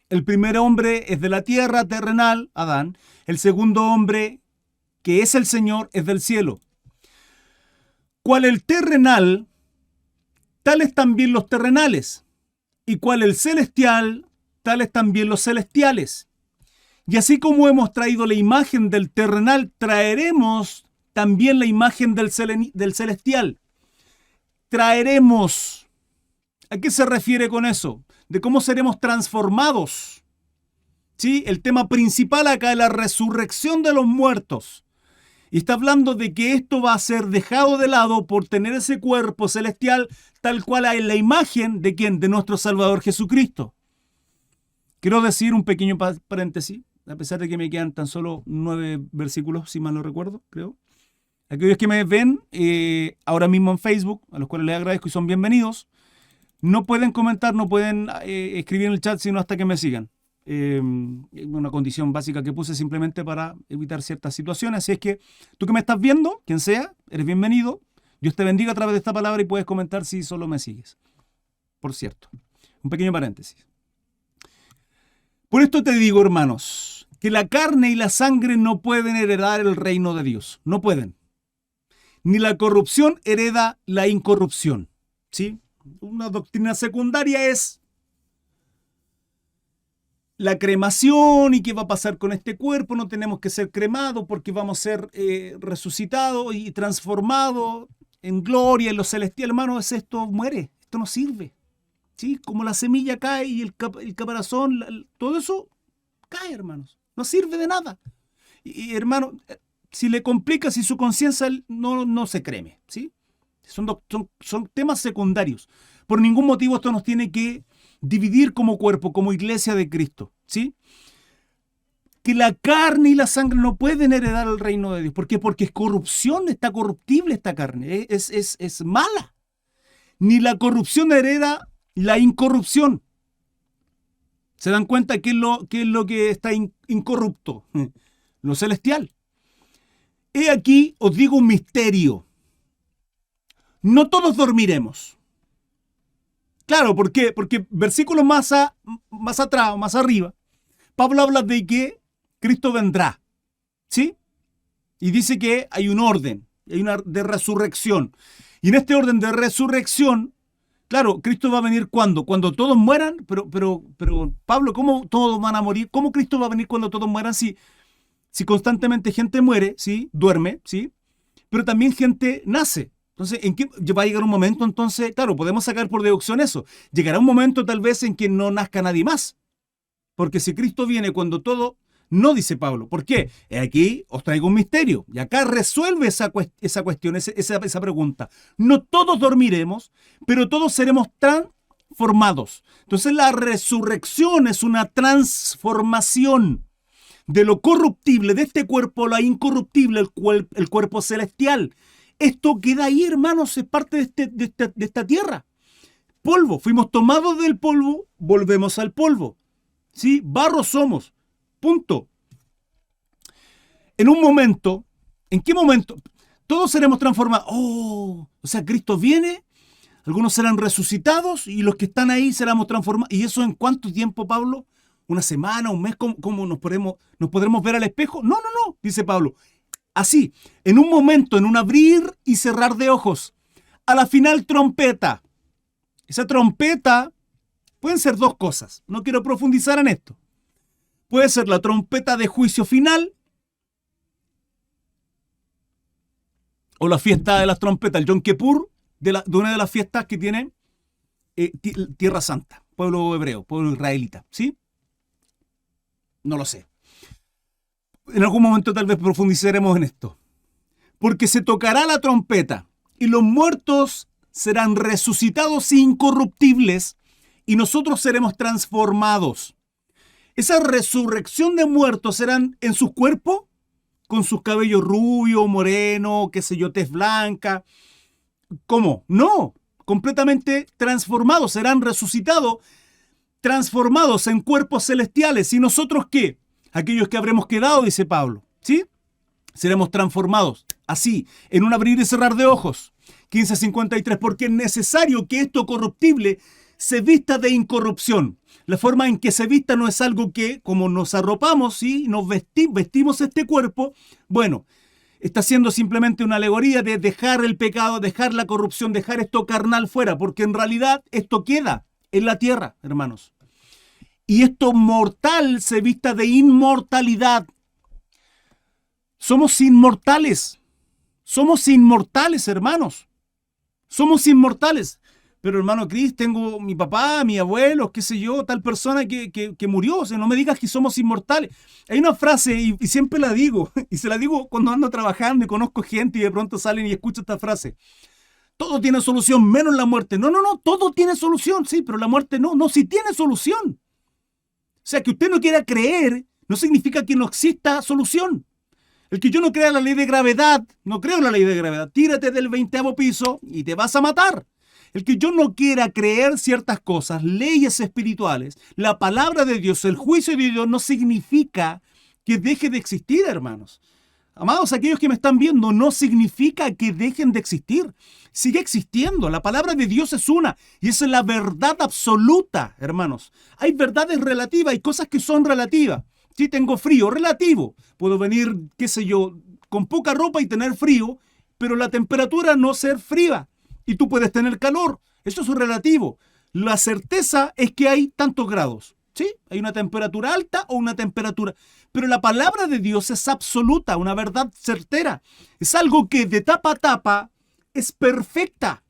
El primer hombre es de la tierra terrenal, Adán. El segundo hombre, que es el Señor, es del cielo. Cual el terrenal, tales también los terrenales. Y cual el celestial, tales también los celestiales. Y así como hemos traído la imagen del terrenal, traeremos también la imagen del celestial. Traeremos. ¿A qué se refiere con eso? De cómo seremos transformados. ¿Sí? El tema principal acá es la resurrección de los muertos. Y está hablando de que esto va a ser dejado de lado por tener ese cuerpo celestial tal cual hay la imagen de ¿quién? De nuestro Salvador Jesucristo. Quiero decir un pequeño paréntesis, a pesar de que me quedan tan solo 9 versículos, si mal no recuerdo, creo. Aquellos que me ven ahora mismo en Facebook, a los cuales les agradezco y son bienvenidos, no pueden comentar, no pueden escribir en el chat, sino hasta que me sigan. Una condición básica que puse simplemente para evitar ciertas situaciones. Así es que tú que me estás viendo, quien sea, eres bienvenido. Dios te bendiga a través de esta palabra y puedes comentar si solo me sigues. Por cierto, un pequeño paréntesis. Por esto te digo, hermanos, que la carne y la sangre no pueden heredar el reino de Dios. No pueden. Ni la corrupción hereda la incorrupción. ¿Sí? Una doctrina secundaria es la cremación y qué va a pasar con este cuerpo. No tenemos que ser cremados porque vamos a ser resucitados y transformados en gloria, en lo celestial. Hermano, esto muere, esto no sirve. ¿Sí? Como la semilla cae y el caparazón, todo eso cae, hermanos. No sirve de nada. Y hermano, si le complica, si su conciencia no se creme, ¿sí? Son temas secundarios. Por ningún motivo esto nos tiene que dividir como cuerpo, como iglesia de Cristo, ¿sí? Que la carne y la sangre no pueden heredar el reino de Dios. ¿Por qué? Porque es corrupción, está corruptible esta carne, es mala. Ni la corrupción hereda la incorrupción. ¿Se dan cuenta qué es lo que está incorrupto? Lo celestial. He aquí, os digo un misterio. No todos dormiremos. Claro, ¿por qué? Porque versículos más atrás, más arriba, Pablo habla de que Cristo vendrá, ¿sí? Y dice que hay un orden, hay una de resurrección. Y en este orden de resurrección, claro, Cristo va a venir ¿cuándo? Cuando todos mueran, pero Pablo, ¿cómo todos van a morir? ¿Cómo Cristo va a venir cuando todos mueran? Si constantemente gente muere, ¿sí? Duerme, ¿sí? Pero también gente nace. Entonces, ¿en qué va a llegar un momento? Entonces, claro, podemos sacar por deducción eso. Llegará un momento tal vez en que no nazca nadie más. Porque si Cristo viene cuando todo, no dice Pablo. ¿Por qué? Aquí os traigo un misterio. Y acá resuelve esa cuestión, esa pregunta. No todos dormiremos, pero todos seremos transformados. Entonces, la resurrección es una transformación de lo corruptible, de este cuerpo, la incorruptible, el cuerpo celestial. Esto queda ahí, hermanos, es parte de esta tierra. Polvo, fuimos tomados del polvo, volvemos al polvo. ¿Sí? Barro somos. Punto. En un momento, ¿en qué momento? Todos seremos transformados. O sea, Cristo viene, algunos serán resucitados y los que están ahí seremos transformados. ¿Y eso en cuánto tiempo, Pablo? ¿Una semana, un mes? ¿Cómo nos podremos ver al espejo? No, dice Pablo. Así, en un momento, en un abrir y cerrar de ojos, a la final trompeta. Esa trompeta pueden ser dos cosas. No quiero profundizar en esto. Puede ser la trompeta de juicio final o la fiesta de las trompetas, el Yom Kippur, de una de las fiestas que tiene Tierra Santa, pueblo hebreo, pueblo israelita, ¿sí? No lo sé. En algún momento tal vez profundizaremos en esto. Porque se tocará la trompeta y los muertos serán resucitados incorruptibles y nosotros seremos transformados. Esa resurrección de muertos serán en sus cuerpos, con sus cabellos rubios, morenos, qué sé yo, tez blanca. ¿Cómo? No, completamente transformados, serán resucitados, transformados en cuerpos celestiales. ¿Y nosotros qué? Aquellos que habremos quedado, dice Pablo, ¿sí? Seremos transformados, así, en un abrir y cerrar de ojos. 15:53, porque es necesario que esto corruptible se vista de incorrupción. La forma en que se vista no es algo que, como nos arropamos, ¿sí? Nos vestimos este cuerpo, bueno, está siendo simplemente una alegoría de dejar el pecado, dejar la corrupción, dejar esto carnal fuera, porque en realidad esto queda en la tierra, hermanos. Y esto mortal se vista de inmortalidad. Somos inmortales, hermanos. Somos inmortales. Pero hermano Cris, tengo mi papá, mi abuelo, qué sé yo, tal persona que murió. O sea, no me digas que somos inmortales. Hay una frase, y siempre la digo, y se la digo cuando ando trabajando y conozco gente y de pronto salen y escucho esta frase. Todo tiene solución, menos la muerte. No, todo tiene solución, sí, pero la muerte no, sí tiene solución. O sea, que usted no quiera creer, no significa que no exista solución. El que yo no crea en la ley de gravedad, no creo en la ley de gravedad. Tírate del 20º piso y te vas a matar. El que yo no quiera creer ciertas cosas, leyes espirituales, la palabra de Dios, el juicio de Dios, no significa que deje de existir, hermanos. Amados, aquellos que me están viendo, no significa que dejen de existir. Sigue existiendo. La palabra de Dios es una y esa es la verdad absoluta, hermanos. Hay verdades relativas, hay cosas que son relativas. Si tengo frío, relativo. Puedo venir, qué sé yo, con poca ropa y tener frío, pero la temperatura no ser fría. Y tú puedes tener calor. Eso es relativo. La certeza es que hay tantos grados. ¿Sí? Hay una temperatura alta o una temperatura. Pero la palabra de Dios es absoluta, una verdad certera. Es algo que de tapa a tapa es perfecta.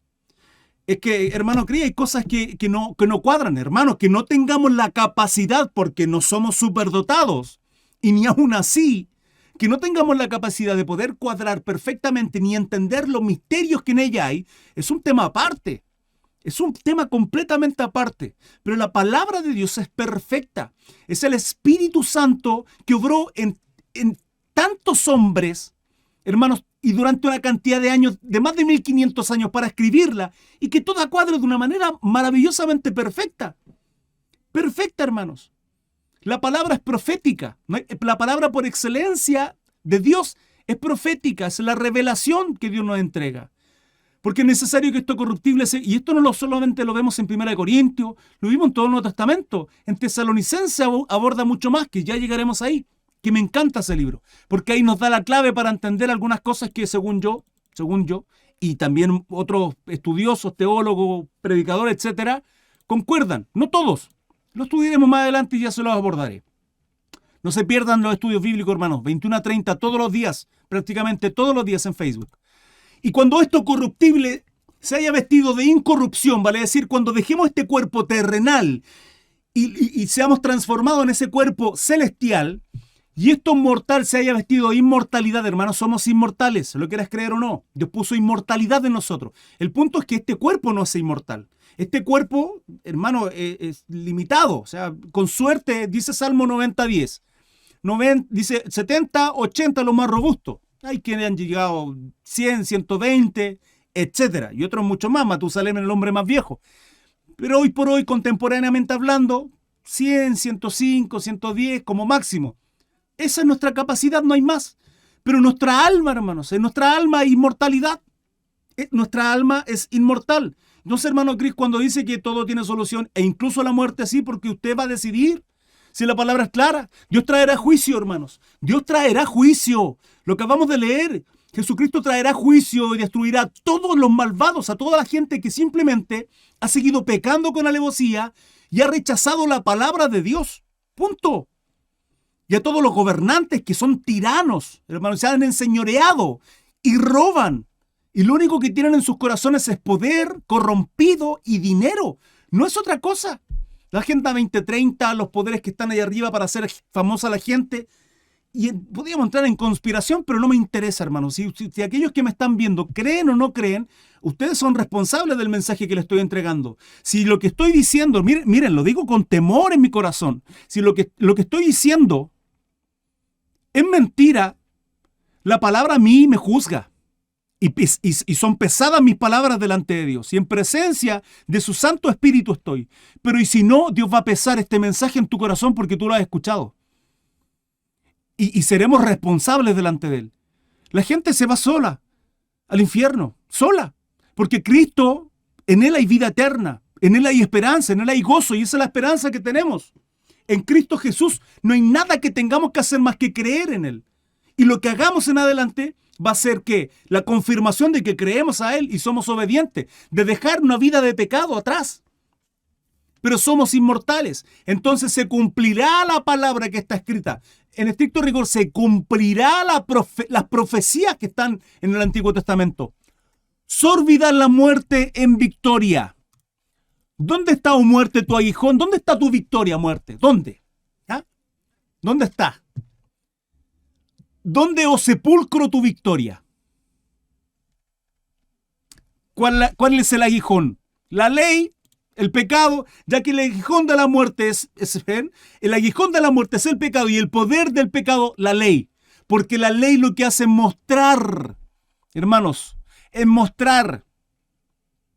Es que, hermano Cris, hay cosas que no cuadran, hermano, que no tengamos la capacidad porque no somos superdotados. Y ni aún así, que no tengamos la capacidad de poder cuadrar perfectamente ni entender los misterios que en ella hay, es un tema aparte. Es un tema completamente aparte. Pero la palabra de Dios es perfecta. Es el Espíritu Santo que obró en tantos hombres, hermanos, y durante una cantidad de años, de más de 1500 años para escribirla, y que toda cuadra de una manera maravillosamente perfecta. Perfecta, hermanos. La palabra es profética. La palabra por excelencia de Dios es profética. Es la revelación que Dios nos entrega. Porque es necesario que esto corruptible y esto no solamente lo vemos en 1 Corintios, lo vimos en todo el Nuevo Testamento. En Tesalonicenses aborda mucho más, que ya llegaremos ahí. Que me encanta ese libro, porque ahí nos da la clave para entender algunas cosas que según yo, y también otros estudiosos, teólogos, predicadores, etcétera, concuerdan. No todos. Lo estudiaremos más adelante y ya se los abordaré. No se pierdan los estudios bíblicos, hermanos. 21:30 todos los días, prácticamente todos los días en Facebook. Y cuando esto corruptible se haya vestido de incorrupción, vale decir, cuando dejemos este cuerpo terrenal y seamos transformados en ese cuerpo celestial, y esto mortal se haya vestido de inmortalidad, hermanos, somos inmortales, lo quieras creer o no. Dios puso inmortalidad en nosotros. El punto es que este cuerpo no es inmortal. Este cuerpo, hermano, es limitado. O sea, con suerte, dice Salmo 90:10. Dice 70, 80 lo más robusto. Hay quienes han llegado 100, 120, etcétera. Y otros mucho más. Matusalén es el hombre más viejo. Pero hoy por hoy, contemporáneamente hablando, 100, 105, 110 como máximo. Esa es nuestra capacidad, no hay más. Pero nuestra alma, hermanos, en nuestra alma hay inmortalidad. Nuestra alma es inmortal. Entonces, hermano Cris, cuando dice que todo tiene solución, e incluso la muerte sí, porque usted va a decidir. Si la palabra es clara, Dios traerá juicio, hermanos. Dios traerá juicio. Lo que acabamos de leer, Jesucristo traerá juicio y destruirá a todos los malvados, a toda la gente que simplemente ha seguido pecando con alevosía y ha rechazado la palabra de Dios. Punto. Y a todos los gobernantes que son tiranos, hermanos, se han enseñoreado y roban Y lo único que tienen en sus corazones es poder corrompido y dinero. No es otra cosa. La Agenda 2030, los poderes que están ahí arriba para hacer famosa la gente. Y podríamos entrar en conspiración, pero no me interesa, hermanos. Si aquellos que me están viendo creen o no creen, ustedes son responsables del mensaje que les estoy entregando. Si lo que estoy diciendo, miren, lo digo con temor en mi corazón. Si lo que estoy diciendo es mentira, la palabra a mí me juzga. Y son pesadas mis palabras delante de Dios. Y en presencia de su Santo Espíritu estoy. Pero y si no, Dios va a pesar este mensaje en tu corazón porque tú lo has escuchado. Y seremos responsables delante de Él. La gente se va sola al infierno, sola. Porque Cristo, en Él hay vida eterna. En Él hay esperanza, en Él hay gozo. Y esa es la esperanza que tenemos. En Cristo Jesús no hay nada que tengamos que hacer más que creer en Él. Y lo que hagamos en adelante va a ser que la confirmación de que creemos a Él y somos obedientes, de dejar una vida de pecado atrás. Pero somos inmortales. Entonces se cumplirá la palabra que está escrita. En estricto rigor, se cumplirá las profecías que están en el Antiguo Testamento. Sórbida la muerte en victoria. ¿Dónde está, oh muerte, tu aguijón? ¿Dónde está tu victoria, muerte? ¿Dónde? ¿Ah? ¿Dónde está? ¿Dónde, oh sepulcro, tu victoria? ¿Cuál es el aguijón? La ley, el pecado, ya que el aguijón de la muerte el aguijón de la muerte es el pecado y el poder del pecado, la ley. Porque la ley lo que hace es mostrar, hermanos, es mostrar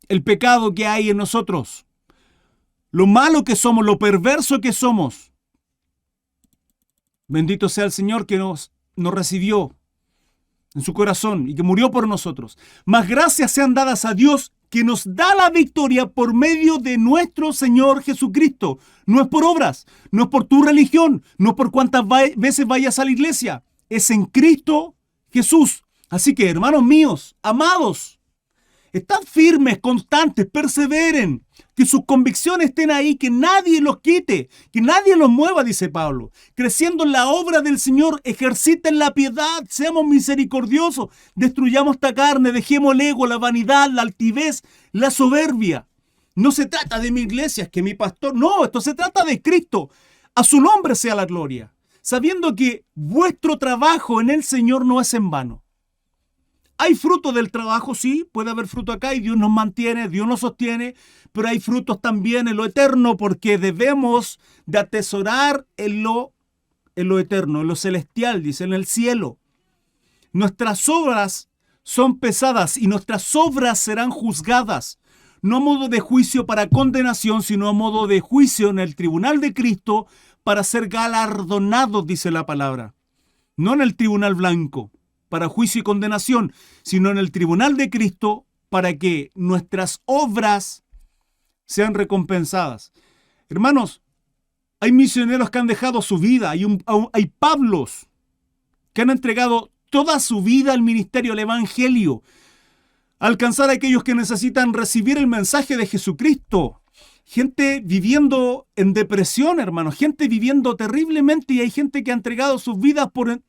el pecado que hay en nosotros. Lo malo que somos, lo perverso que somos. Bendito sea el Señor que nos recibió en su corazón y que murió por nosotros. Mas gracias sean dadas a Dios que nos da la victoria por medio de nuestro Señor Jesucristo. No es por obras, no es por tu religión, no es por cuántas veces vayas a la iglesia. Es en Cristo Jesús. Así que, hermanos míos, amados, estad firmes, constantes, perseveren, que sus convicciones estén ahí, que nadie los quite, que nadie los mueva, dice Pablo. Creciendo en la obra del Señor, ejerciten la piedad, seamos misericordiosos, destruyamos esta carne, dejemos el ego, la vanidad, la altivez, la soberbia. No se trata de mi iglesia, es que mi pastor, no, esto se trata de Cristo. A su nombre sea la gloria, sabiendo que vuestro trabajo en el Señor no es en vano. Hay fruto del trabajo, sí, puede haber fruto acá y Dios nos mantiene, Dios nos sostiene, pero hay frutos también en lo eterno porque debemos de atesorar en lo eterno, en lo celestial, dice, en el cielo. Nuestras obras son pesadas y nuestras obras serán juzgadas, no a modo de juicio para condenación, sino a modo de juicio en el tribunal de Cristo para ser galardonados, dice la palabra, no en el tribunal blanco para juicio y condenación, sino en el tribunal de Cristo para que nuestras obras sean recompensadas. Hermanos, hay misioneros que han dejado su vida, hay Pablos que han entregado toda su vida al ministerio, al evangelio, a alcanzar a aquellos que necesitan recibir el mensaje de Jesucristo. Gente viviendo en depresión, hermanos, gente viviendo terriblemente y hay gente que ha entregado sus vidas por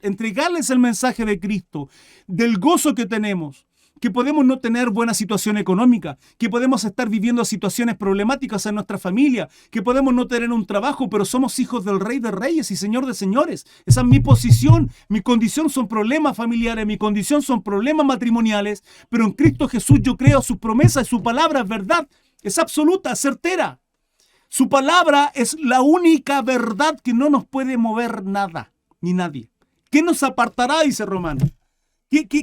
entregarles el mensaje de Cristo, del gozo que tenemos, que podemos no tener buena situación económica, que podemos estar viviendo situaciones problemáticas en nuestra familia, que podemos no tener un trabajo, pero somos hijos del Rey de Reyes y Señor de Señores. Esa es mi posición, mi condición son problemas familiares, mi condición son problemas matrimoniales, pero en Cristo Jesús yo creo sus promesas y su palabra es verdad. Es absoluta, certera. Su palabra es la única verdad que no nos puede mover nada, ni nadie. ¿Qué nos apartará? Dice Romano.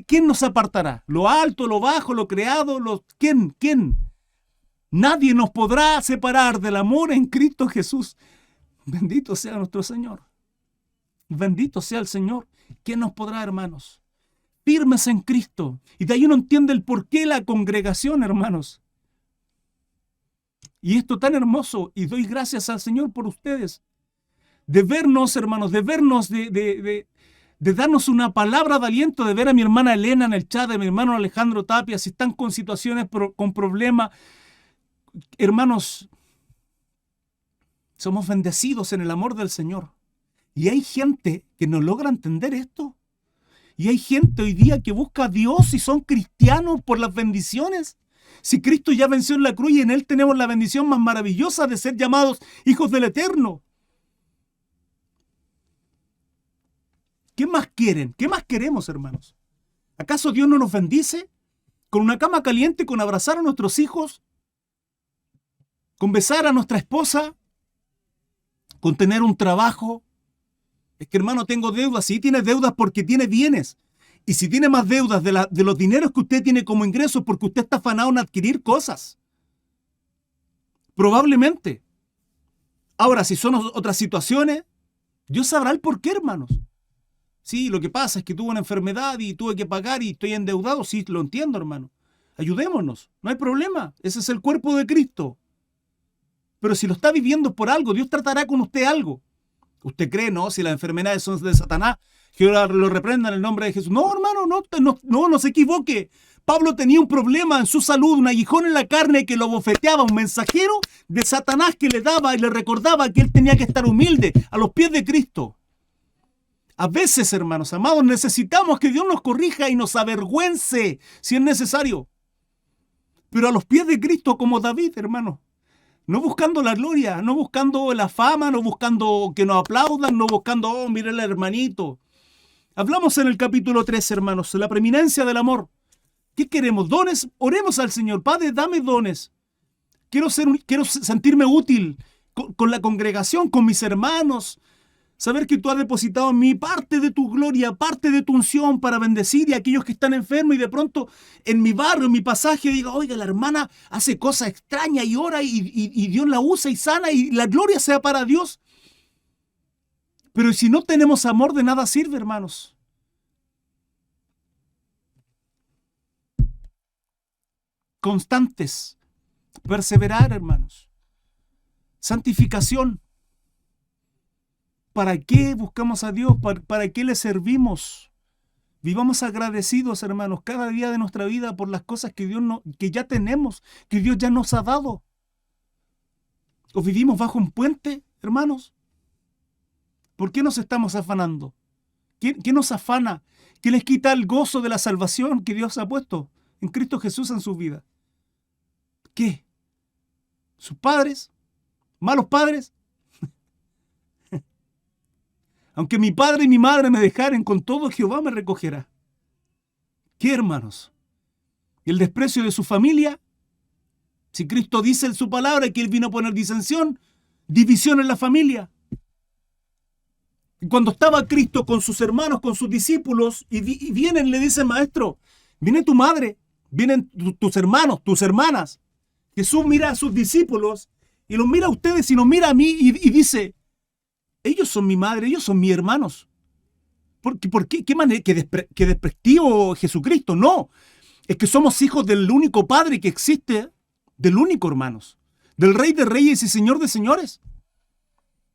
¿Quién nos apartará? ¿Lo alto, lo bajo, lo creado? ¿Quién? Nadie nos podrá separar del amor en Cristo Jesús. Bendito sea nuestro Señor. Bendito sea el Señor. ¿Quién nos podrá, hermanos? Firmes en Cristo. Y de ahí uno entiende el porqué la congregación, hermanos. Y esto tan hermoso, y doy gracias al Señor por ustedes, de vernos, hermanos, de vernos, de darnos una palabra de aliento, de ver a mi hermana Elena en el chat, de mi hermano Alejandro Tapia, si están con situaciones, con problemas. Hermanos, somos bendecidos en el amor del Señor. Y hay gente que no logra entender esto. Y hay gente hoy día que busca a Dios y son cristianos por las bendiciones. Si Cristo ya venció en la cruz y en Él tenemos la bendición más maravillosa de ser llamados hijos del Eterno. ¿Qué más quieren? ¿Qué más queremos, hermanos? ¿Acaso Dios no nos bendice? ¿Con una cama caliente, con abrazar a nuestros hijos? ¿Con besar a nuestra esposa? ¿Con tener un trabajo? Es que, hermano, tengo deudas. Sí, tiene deudas porque tiene bienes. Y si tiene más deudas de los dineros que usted tiene como ingresos porque usted está afanado en adquirir cosas. Probablemente. Ahora, si son otras situaciones, Dios sabrá el por qué, hermanos. Sí, lo que pasa es que tuve una enfermedad y tuve que pagar y estoy endeudado. Sí, lo entiendo, hermano. Ayudémonos. No hay problema. Ese es el cuerpo de Cristo. Pero si lo está viviendo por algo, Dios tratará con usted algo. ¿Usted cree, no? Si las enfermedades son de Satanás, Jehová lo reprenda en el nombre de Jesús. No, hermano, no se equivoque. Pablo tenía un problema en su salud, un aguijón en la carne que lo bofeteaba, un mensajero de Satanás que le daba y le recordaba que él tenía que estar humilde a los pies de Cristo. A veces, hermanos amados, necesitamos que Dios nos corrija y nos avergüence si es necesario. Pero a los pies de Cristo, como David, hermano. No buscando la gloria, no buscando la fama, no buscando que nos aplaudan, no buscando, oh, mire el hermanito. Hablamos en el capítulo 3, hermanos, la preeminencia del amor. ¿Qué queremos? ¿Dones? Oremos al Señor. Padre, dame dones. Quiero sentirme útil con la congregación, con mis hermanos. Saber que tú has depositado en mí parte de tu gloria, parte de tu unción para bendecir y a aquellos que están enfermos y de pronto en mi barrio, en mi pasaje, diga, oiga, la hermana hace cosas extrañas y ora y Dios la usa y sana y la gloria sea para Dios. Pero si no tenemos amor, de nada sirve, hermanos. Constantes, perseverar, hermanos. Santificación. ¿Para qué buscamos a Dios? ¿Para qué le servimos? Vivamos agradecidos, hermanos, cada día de nuestra vida por las cosas que ya tenemos, que Dios ya nos ha dado. ¿O vivimos bajo un puente, hermanos? ¿Por qué nos estamos afanando? ¿Qué nos afana? ¿Qué les quita el gozo de la salvación que Dios ha puesto en Cristo Jesús en su vida? ¿Qué? ¿Sus padres? ¿Malos padres? Aunque mi padre y mi madre me dejaren, con todo Jehová me recogerá. ¿Qué, hermanos? ¿El desprecio de su familia? Si Cristo dice en su palabra que Él vino a poner disensión, división en la familia. Y cuando estaba Cristo con sus hermanos, con sus discípulos, y vienen, le dicen, maestro, viene tu madre, vienen tus hermanos, tus hermanas. Jesús mira a sus discípulos y los mira a ustedes y nos mira a mí y dice, ellos son mi madre, ellos son mis hermanos. ¿Por qué? ¿Qué manera? ¿Que despectivo Jesucristo? No. Es que somos hijos del único Padre que existe, del único, hermanos. Del Rey de Reyes y Señor de Señores.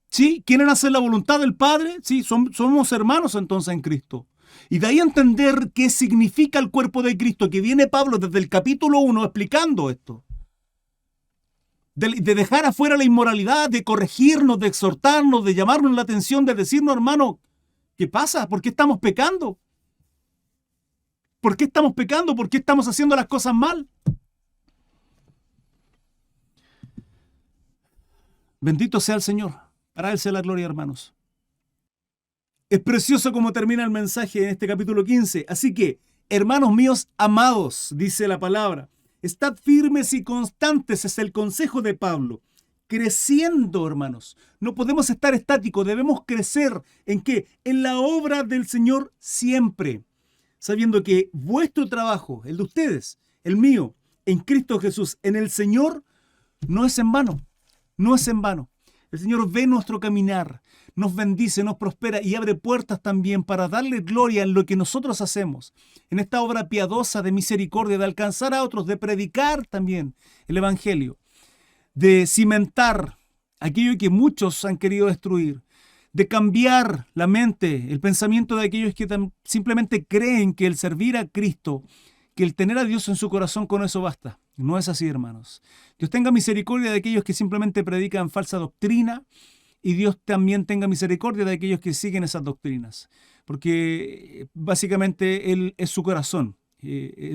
¿Sí? ¿Quieren hacer la voluntad del Padre? Sí, somos hermanos entonces en Cristo. Y de ahí entender qué significa el cuerpo de Cristo, que viene Pablo desde el capítulo 1 explicando esto. De dejar afuera la inmoralidad, de corregirnos, de exhortarnos, de llamarnos la atención, de decirnos, hermano, ¿qué pasa? ¿Por qué estamos pecando? ¿Por qué estamos pecando? ¿Por qué estamos haciendo las cosas mal? Bendito sea el Señor. Para Él sea la gloria, hermanos. Es precioso como termina el mensaje en este capítulo 15. Así que, hermanos míos amados, dice la palabra, estad firmes y constantes, es el consejo de Pablo. Creciendo, hermanos. No podemos estar estáticos, debemos crecer. ¿En qué? En la obra del Señor siempre. Sabiendo que vuestro trabajo, el de ustedes, el mío, en Cristo Jesús, en el Señor, no es en vano. No es en vano. El Señor ve nuestro caminar, nos bendice, nos prospera y abre puertas también para darle gloria en lo que nosotros hacemos. En esta obra piadosa de misericordia, de alcanzar a otros, de predicar también el Evangelio, de cimentar aquello que muchos han querido destruir, de cambiar la mente, el pensamiento de aquellos que simplemente creen que el servir a Cristo, que el tener a Dios en su corazón, con eso basta. No es así, hermanos. Dios tenga misericordia de aquellos que simplemente predican falsa doctrina, y Dios también tenga misericordia de aquellos que siguen esas doctrinas, porque básicamente Él es su corazón.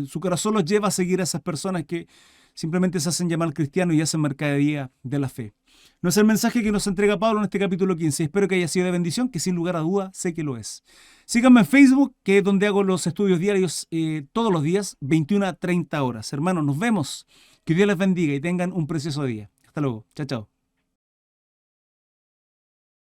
Su corazón los lleva a seguir a esas personas que simplemente se hacen llamar cristianos y hacen mercadería de la fe. No es el mensaje que nos entrega Pablo en este capítulo 15. Espero que haya sido de bendición, que sin lugar a duda sé que lo es. Síganme en Facebook, que es donde hago los estudios diarios todos los días, 21 a 30 horas. Hermanos, nos vemos. Que Dios les bendiga y tengan un precioso día. Hasta luego. Chao, chao.